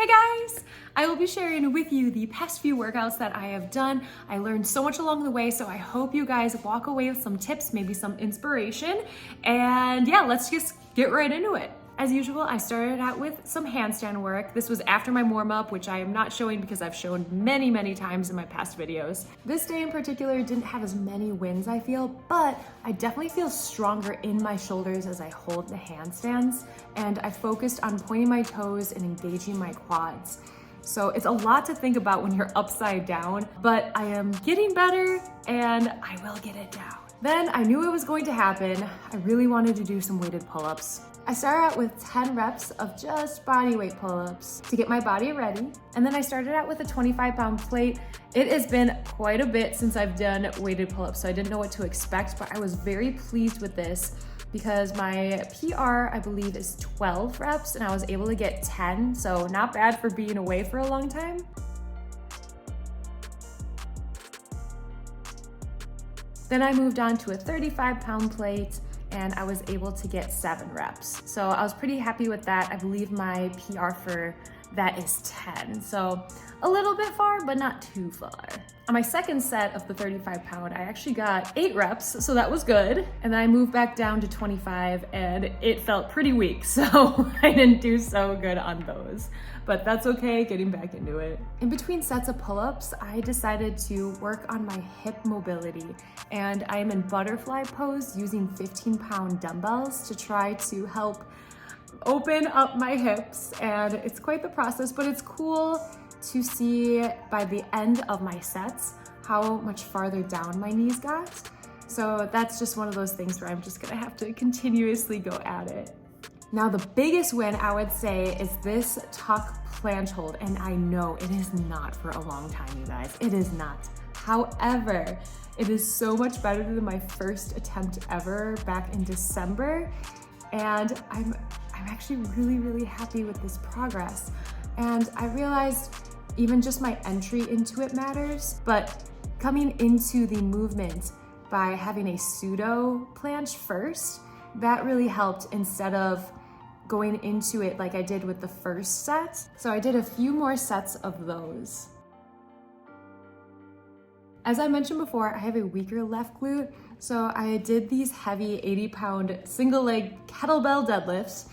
Hey guys! I will be sharing with you the past few workouts that I have done. I learned so much along the way, so I hope you guys walk away with some tips, maybe some inspiration, and yeah, let's just get right into it. As usual, I started out with some handstand work. This was after my warm-up, which I am not showing because I've shown many times in my past videos. This day in particular didn't have as many wins, I feel, but I definitely feel stronger in my shoulders as I hold the handstands, and I focused on pointing my toes and engaging my quads. So it's a lot to think about when you're upside down, but I am getting better and I will get it down. Then I knew it was going to happen. I really wanted to do some weighted pull-ups. I started out with 10 reps of just body weight pull-ups to get my body ready. And then I started out with a 25-pound plate. It has been quite a bit since I've done weighted pull-ups, so I didn't know what to expect, but I was very pleased with this because my PR, I believe, is 12 reps and I was able to get 10, so not bad for being away for a long time. Then I moved on to a 35-pound plate and I was able to get 7 reps. So I was pretty happy with that. I believe my PR for that is 10. So a little bit far, but not too far. On my second set of the 35-pound, I actually got 8 reps, so that was good. And then I moved back down to 25 and it felt pretty weak, so I didn't do so good on those. But that's okay, getting back into it. In between sets of pull-ups, I decided to work on my hip mobility, and I am in butterfly pose using 15-pound dumbbells to try to help open up my hips, and it's quite the process, but it's cool to see by the end of my sets how much farther down my knees got. So that's just one of those things where I'm just gonna have to continuously go at it. Now the biggest win I would say is this tuck planche hold, and I know it is not for a long time, you guys. It is not. However, it is so much better than my first attempt ever back in December, and I'm actually really happy with this progress. And I realized even just my entry into it matters, but coming into the movement by having a pseudo planche first, that really helped instead of going into it like I did with the first set. So I did a few more sets of those. As I mentioned before, I have a weaker left glute, so I did these heavy 80-pound single leg kettlebell deadlifts,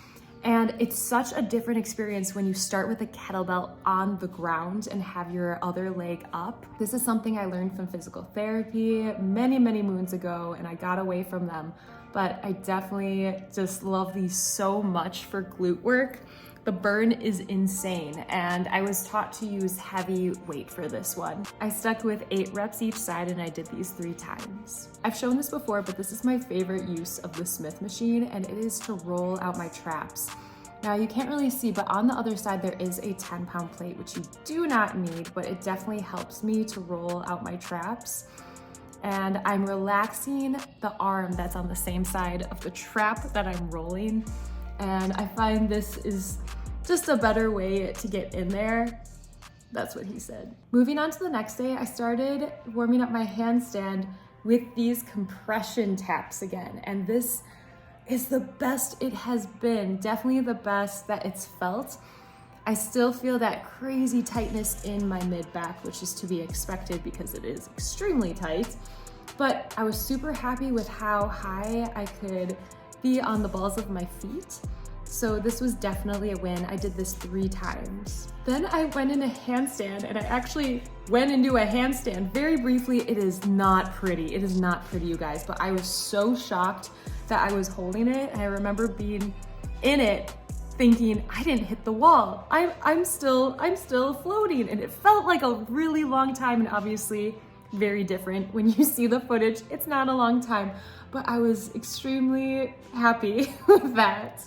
and it's such a different experience when you start with a kettlebell on the ground and have your other leg up. This is something I learned from physical therapy many moons ago, and I got away from them, but I definitely just love these so much for glute work. The burn is insane, and I was taught to use heavy weight for this one. I stuck with 8 reps each side and I did these 3 times. I've shown this before, but this is my favorite use of the Smith machine, and it is to roll out my traps. Now you can't really see, but on the other side there is a 10-pound plate, which you do not need, but it definitely helps me to roll out my traps. And I'm relaxing the arm that's on the same side of the trap that I'm rolling. And I find this is just a better way to get in there. That's what he said. Moving on to the next day, I started warming up my handstand with these compression taps again. And this is the best it has been, definitely the best that it's felt. I still feel that crazy tightness in my mid-back, which is to be expected because it is extremely tight. But I was super happy with how high I could be on the balls of my feet. So this was definitely a win. I did this 3 times. Then I went into handstand, and I actually went into a handstand very briefly. It is not pretty. It is not pretty, you guys, but I was so shocked that I was holding it. And I remember being in it thinking, I didn't hit the wall. I'm still floating, and it felt like a really long time, and obviously very different when you see the footage. It's not a long time, but I was extremely happy with that.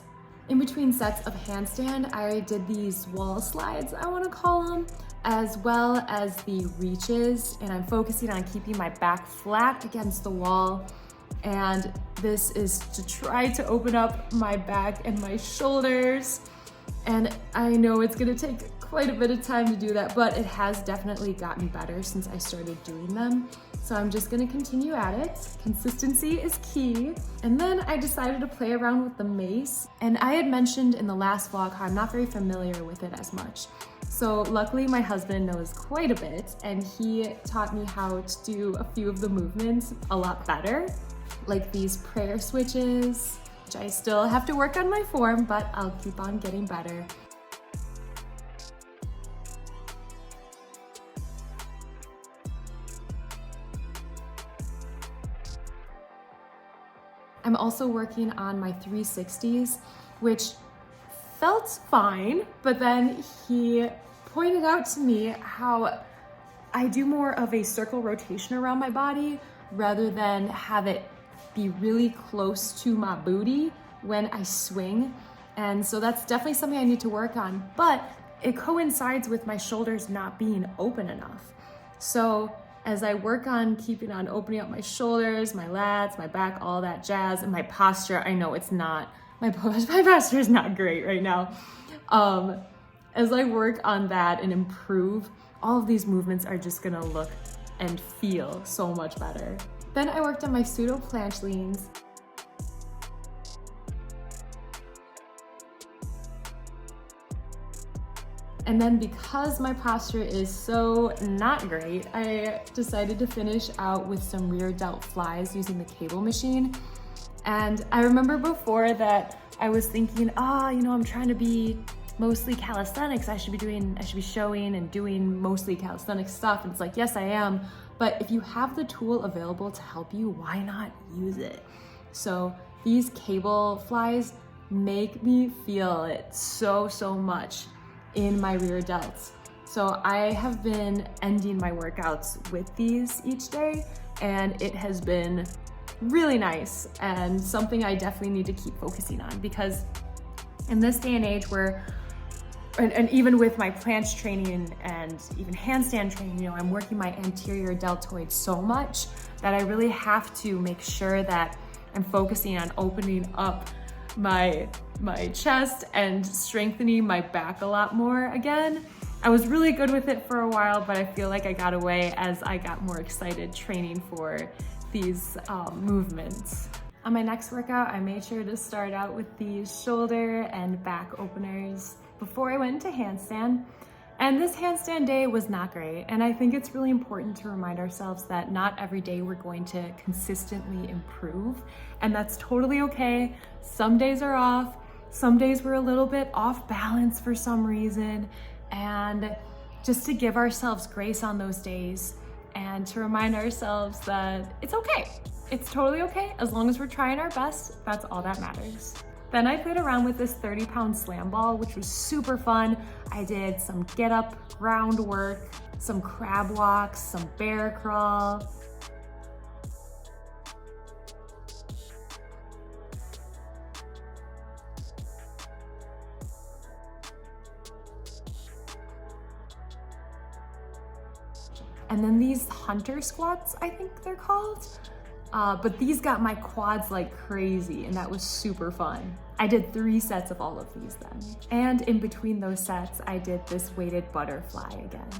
In between sets of handstand, I did these wall slides, I want to call them, as well as the reaches, and I'm focusing on keeping my back flat against the wall. And this is to try to open up my back and my shoulders. And I know it's gonna take quite a bit of time to do that, but it has definitely gotten better since I started doing them. So I'm just gonna continue at it. Consistency is key. And then I decided to play around with the Mace. And I had mentioned in the last vlog how I'm not very familiar with it as much. So luckily my husband knows quite a bit, and he taught me how to do a few of the movements a lot better, like these prayer switches, which I still have to work on my form, but I'll keep on getting better. I'm also working on my 360s, which felt fine, but then he pointed out to me how I do more of a circle rotation around my body rather than have it be really close to my booty when I swing. And so that's definitely something I need to work on, but it coincides with my shoulders not being open enough. So as I work on keeping on opening up my shoulders, my lats, my back, all that jazz, and my posture, I know it's not, my posture is not great right now. As I work on that and improve, all of these movements are just gonna look and feel so much better. Then I worked on my pseudo planche leans. And then because my posture is so not great, I decided to finish out with some rear delt flies using the cable machine. And I remember before that I was thinking, I'm trying to be mostly calisthenics. I should be showing and doing mostly calisthenics stuff. And it's like, yes, I am. But if you have the tool available to help you, why not use it? So these cable flies make me feel it so much in my rear delts. So I have been ending my workouts with these each day, and it has been really nice and something I definitely need to keep focusing on, because in this day and age where, and even with my planche training and even handstand training, I'm working my anterior deltoid so much that I really have to make sure that I'm focusing on opening up my chest and strengthening my back a lot more again. I was really good with it for a while, but I feel like I got away as I got more excited training for these movements. On my next workout, I made sure to start out with these shoulder and back openers before I went into handstand. And this handstand day was not great. And I think it's really important to remind ourselves that not every day we're going to consistently improve. And that's totally okay. Some days are off. Some days we're a little bit off balance for some reason. And just to give ourselves grace on those days and to remind ourselves that it's okay. It's totally okay. As long as we're trying our best, that's all that matters. Then I played around with this 30-pound slam ball, which was super fun. I did some get up ground work, some crab walks, some bear crawl. And then these hunter squats, I think they're called. But these got my quads like crazy, and that was super fun. I did 3 sets of all of these then. And in between those sets, I did this weighted butterfly again.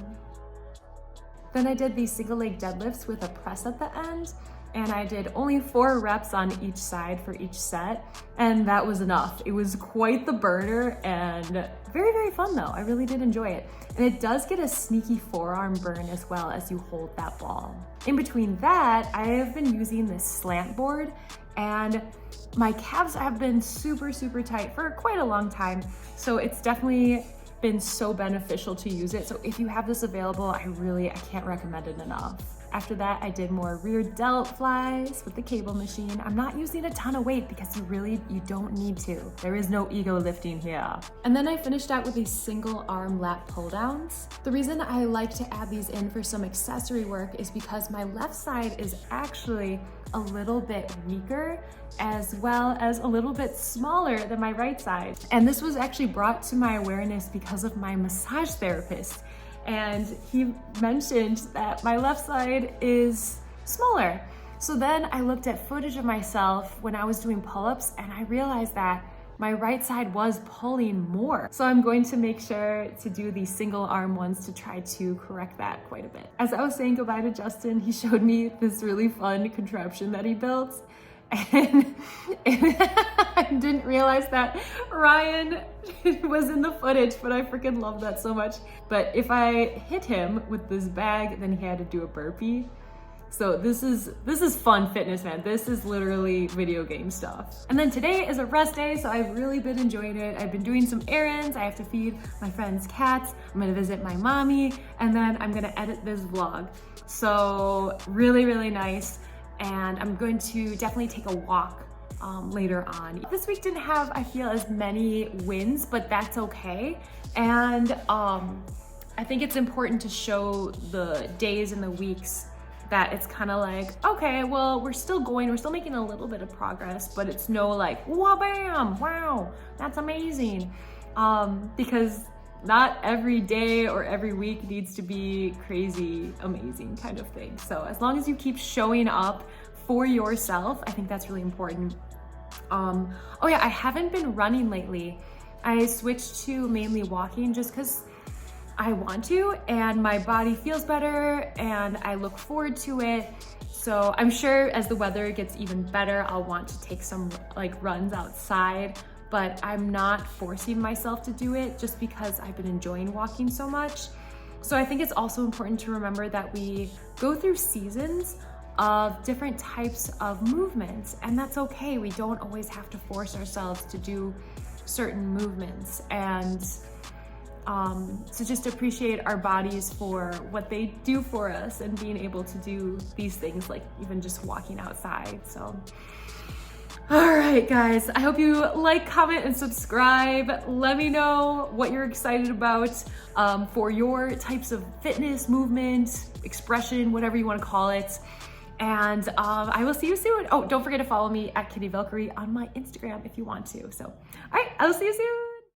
Then I did these single leg deadlifts with a press at the end, and I did only 4 reps on each side for each set, and that was enough. It was quite the burner and very fun though. I really did enjoy it. And it does get a sneaky forearm burn as well as you hold that ball. In between that, I have been using this slant board, and my calves have been super tight for quite a long time. So it's definitely been so beneficial to use it. So if you have this available, I can't recommend it enough. After that, I did more rear delt flies with the cable machine. I'm not using a ton of weight because you don't need to. There is no ego lifting here. And then I finished out with these single arm lat pull downs. The reason I like to add these in for some accessory work is because my left side is actually a little bit weaker, as well as a little bit smaller than my right side. And this was actually brought to my awareness because of my massage therapist. And he mentioned that my left side is smaller. So then I looked at footage of myself when I was doing pull-ups, and I realized that my right side was pulling more. So I'm going to make sure to do these single arm ones to try to correct that quite a bit. As I was saying goodbye to Justin, he showed me this really fun contraption that he built. and I didn't realize that Ryan was in the footage, but I freaking love that so much. But if I hit him with this bag, then he had to do a burpee. So this is fun fitness, man. This is literally video game stuff. And then today is a rest day, so I've really been enjoying it. I've been doing some errands. I have to feed my friend's cats. I'm gonna visit my mommy, and then I'm gonna edit this vlog. So really, really nice. And I'm going to definitely take a walk later on. This week didn't have, I feel, as many wins, but that's okay. And I think it's important to show the days and the weeks that it's kind of like, okay, well, we're still making a little bit of progress, but it's no like, wah bam, wow, that's amazing. Because not every day or every week needs to be crazy, amazing kind of thing. So as long as you keep showing up for yourself, I think that's really important. Oh yeah, I haven't been running lately. I switched to mainly walking just because I want to, and my body feels better and I look forward to it. So I'm sure as the weather gets even better, I'll want to take some like runs outside, but I'm not forcing myself to do it just because I've been enjoying walking so much. So I think it's also important to remember that we go through seasons of different types of movements, and that's okay. We don't always have to force ourselves to do certain movements, and so just appreciate our bodies for what they do for us and being able to do these things, like even just walking outside. So all right, guys, I hope you like, comment, and subscribe. Let me know what you're excited about for your types of fitness, movement, expression, whatever you want to call it. And I will see you soon. Oh, don't forget to follow me at Kitty Valkyrie on my Instagram if you want to. So, all right, I will see you soon.